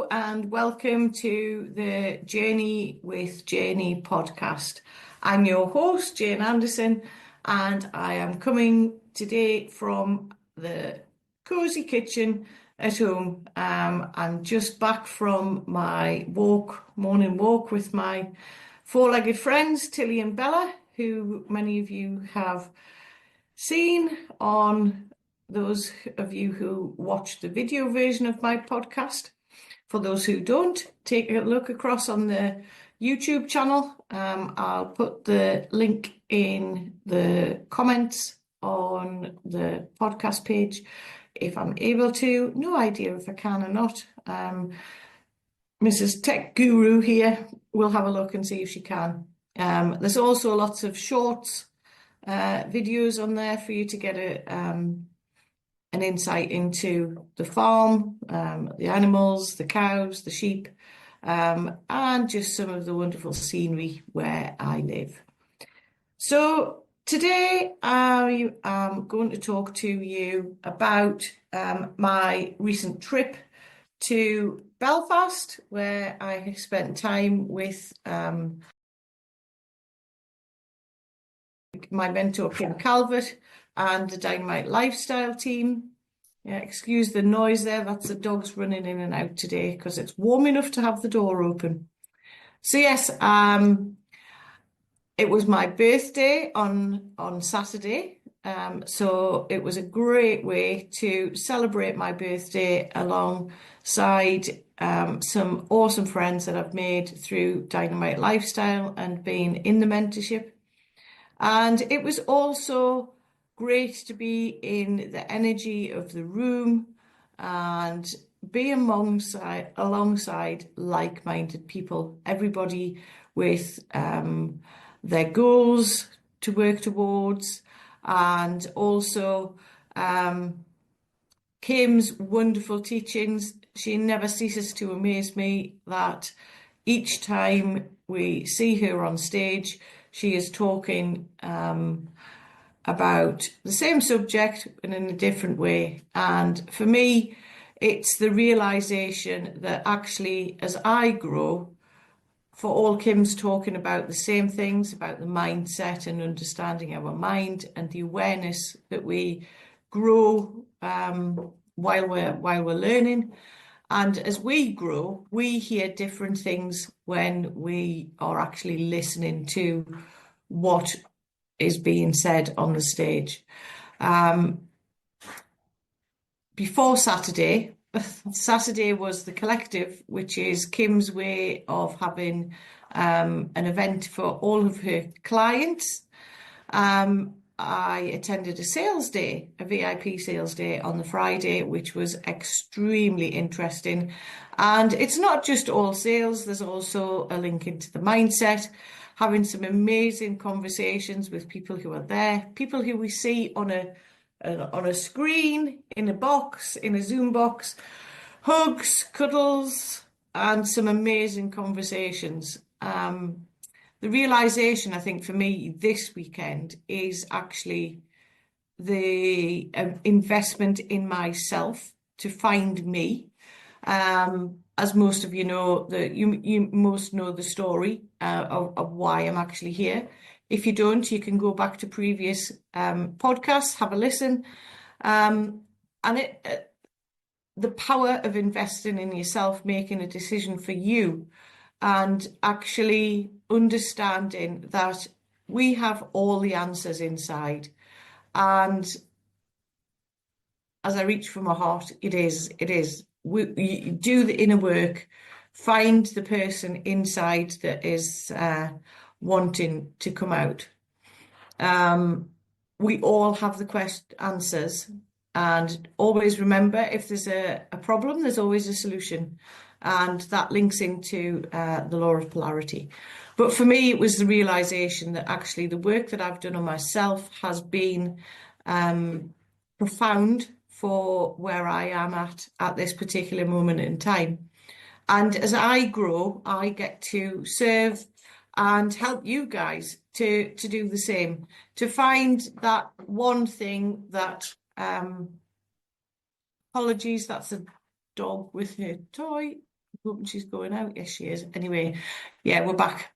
Hello and welcome to the Janey with Janey podcast. I'm your host, Jane Anderson, and I am coming today from the cosy kitchen at home. I'm just back from my morning walk with my four-legged friends, Tilly and Bella, who many of you have seen on those of you who watch the video version of my podcast. For those who don't, take a look across on the YouTube channel. I'll put the link in the comments on the podcast page if I'm able to. No idea if I can or not. Mrs. Tech Guru here will have a look and see if she can. There's also lots of shorts videos on there for you to get an insight into the farm, the animals, the cows, the sheep, and just some of the wonderful scenery where I live. So today I am going to talk to you about my recent trip to Belfast, where I have spent time with my mentor Kim Calvert and the Dynamite Lifestyle team. Yeah, excuse the noise there, that's the dogs running in and out today because it's warm enough to have the door open. So yes, it was my birthday on Saturday, so it was a great way to celebrate my birthday alongside some awesome friends that I've made through Dynamite Lifestyle and being in the mentorship. And it was also great to be in the energy of the room and be alongside like-minded people, everybody with their goals to work towards, and also Kim's wonderful teachings. She never ceases to amaze me that each time we see her on stage, she is talking about the same subject but in a different way. And for me, it's the realization that actually, as I grow, for all Kim's talking about the same things, about the mindset and understanding our mind and the awareness that we grow while we're learning. And as we grow, we hear different things when we are actually listening to what is being said on the stage. Before Saturday, Saturday was the collective, which is Kim's way of having an event for all of her clients. I attended a sales day, a VIP sales day on the Friday, which was extremely interesting. And it's not just all sales, there's also a link into the mindset, having some amazing conversations with people who are there, people who we see on a screen, in a box, in a Zoom box, hugs, cuddles, and some amazing conversations. The realization, I think, for me this weekend is actually the investment in myself to find me. As most of you know, you most know the story of why I'm actually here. If you don't, you can go back to previous podcasts, have a listen. And the power of investing in yourself, making a decision for you, and actually understanding that we have all the answers inside. And as I reach for my heart, it is. You do the inner work, find the person inside that is wanting to come out. We all have the answers, and always remember, if there's a problem, there's always a solution. And that links into the law of polarity. But for me, it was the realization that actually the work that I've done on myself has been profound for where I am at this particular moment in time. And as I grow, I get to serve and help you guys to do the same, to find that one thing that, apologies, that's a dog with her toy. hoping she's going out. Yes, she is. Anyway, yeah, we're back.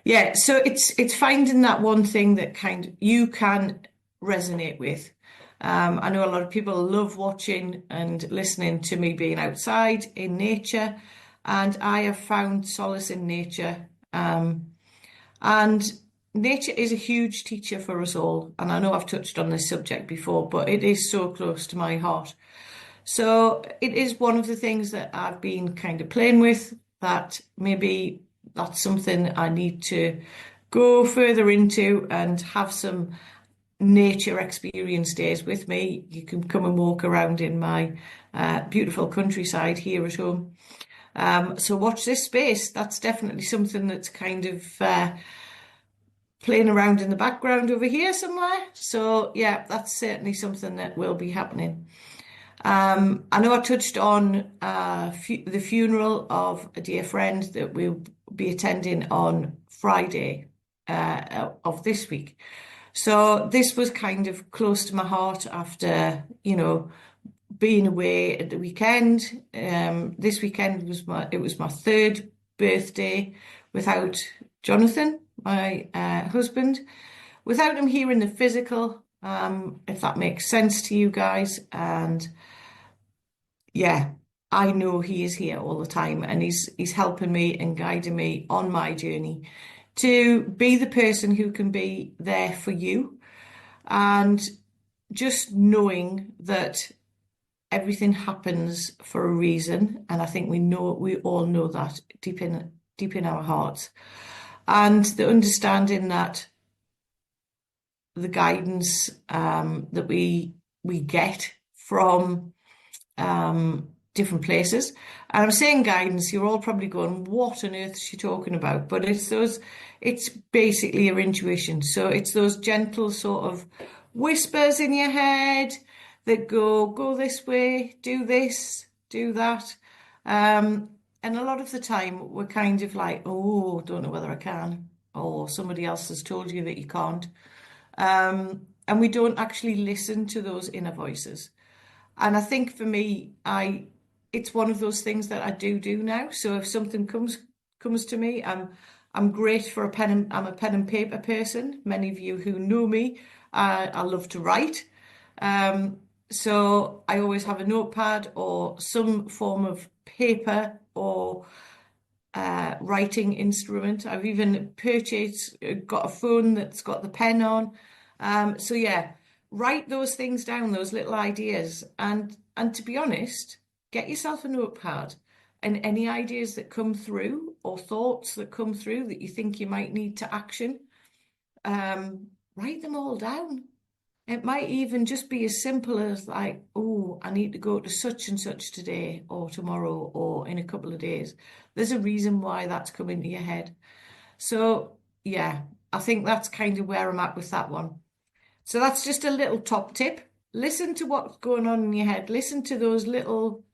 Yeah, so it's finding that one thing that you can resonate with. I know a lot of people love watching and listening to me being outside in nature, and I have found solace in nature. And nature is a huge teacher for us all. And I know I've touched on this subject before, but it is so close to my heart. So it is one of the things that I've been kind of playing with, that maybe that's something I need to go further into and have some nature experience days with me. You can come and walk around in my beautiful countryside here at home. So watch this space. That's definitely something that's kind of playing around in the background over here somewhere. So yeah, that's certainly something that will be happening. I know I touched on the funeral of a dear friend that we'll be attending on Friday of this week. So this was kind of close to my heart after, being away at the weekend. This weekend was my third birthday without Jonathan, my husband, without him here in the physical, if that makes sense to you guys. And yeah, I know he is here all the time, and he's helping me and guiding me on my journey to be the person who can be there for you, and just knowing that everything happens for a reason. And I think we all know that deep in our hearts, and the understanding that the guidance that we get from different places. And I'm saying guidance, you're all probably going, what on earth is she talking about? But it's basically your intuition. So it's those gentle sort of whispers in your head that go this way, do this, do that. And a lot of the time we're kind of like, oh, don't know whether I can, or somebody else has told you that you can't. And we don't actually listen to those inner voices. And I think for me, it's one of those things that I do now. So if something comes to me, I'm great for I'm a pen and paper person. Many of you who know me, I love to write. So I always have a notepad or some form of paper or writing instrument. I've even got a phone that's got the pen on. So yeah, write those things down, those little ideas, and to be honest, get yourself a notepad, and any ideas that come through or thoughts that come through that you think you might need to action, write them all down. It might even just be as simple as like, oh, I need to go to such and such today or tomorrow or in a couple of days. There's a reason why that's come into your head. So yeah, I think that's kind of where I'm at with that one. So that's just a little top tip. Listen to what's going on in your head. Listen to those little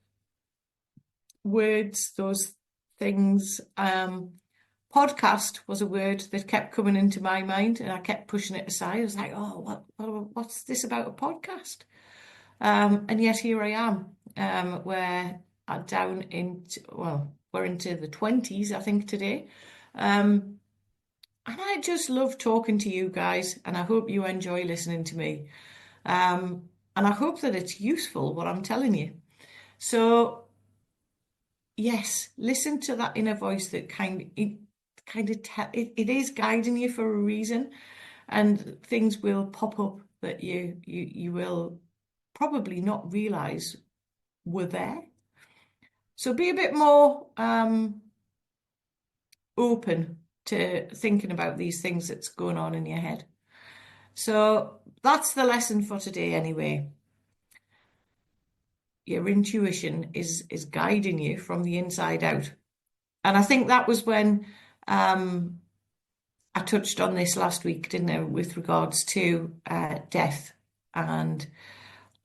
words, those things. Podcast was a word that kept coming into my mind, and I kept pushing it aside. I was like, oh, what's this about a podcast? And yet here I am, where I'm we're into the 20s, I think, today. And I just love talking to you guys, and I hope you enjoy listening to me. And I hope that it's useful what I'm telling you. So yes, listen to that inner voice that it is guiding you for a reason, and things will pop up that you will probably not realize were there. So be a bit more open to thinking about these things that's going on in your head. So that's the lesson for today anyway. Your intuition is guiding you from the inside out. And I think that was when I touched on this last week, didn't I, with regards to death and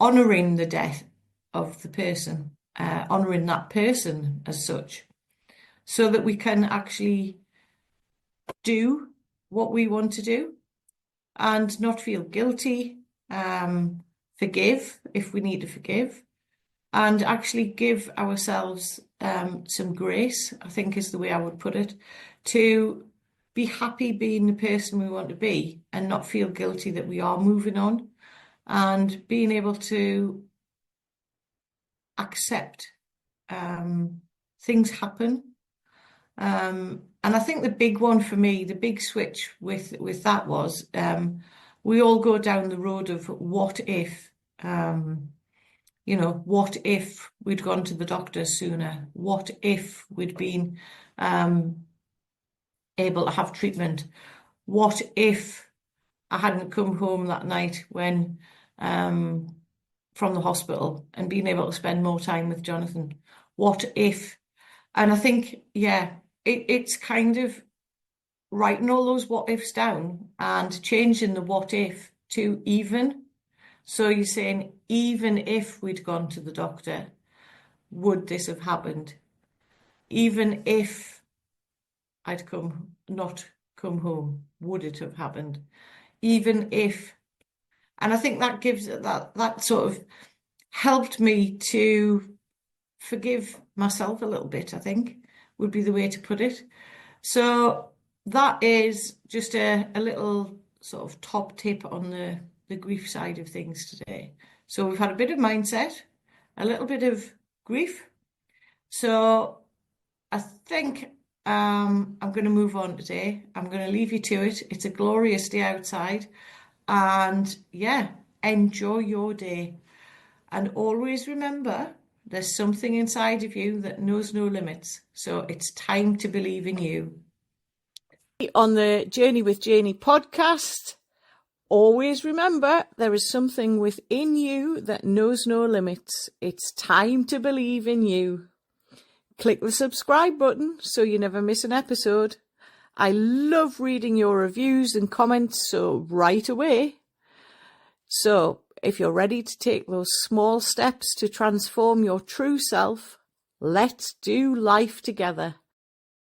honouring the death of the person, honouring that person as such, so that we can actually do what we want to do and not feel guilty, forgive if we need to forgive, and actually give ourselves some grace, I think is the way I would put it, to be happy being the person we want to be and not feel guilty that we are moving on, and being able to accept things happen. And I think the big one for me, the big switch with that was we all go down the road of what if, what if we'd gone to the doctor sooner? What if we'd been able to have treatment? What if I hadn't come home that night when from the hospital and being able to spend more time with Jonathan? What if? And I think, yeah, it's kind of writing all those what ifs down and changing the what if to even. So you're saying, even if we'd gone to the doctor, would this have happened? Even if I'd not come home, would it have happened? Even if, and I think that gives that sort of helped me to forgive myself a little bit, I think would be the way to put it. So that is just a little sort of top tip on the grief side of things today. So we've had a bit of mindset, a little bit of grief. So I think I'm going to move on today. I'm going to leave you to it. It's a glorious day outside. And yeah, enjoy your day. And always remember, there's something inside of you that knows no limits. So it's time to believe in you. On the Journey with Janey podcast, always remember there is something within you that knows no limits. It's time to believe in you. Click the subscribe button so you never miss an episode. I love reading your reviews and comments, so right away. So if you're ready to take those small steps to transform your true self, let's do life together.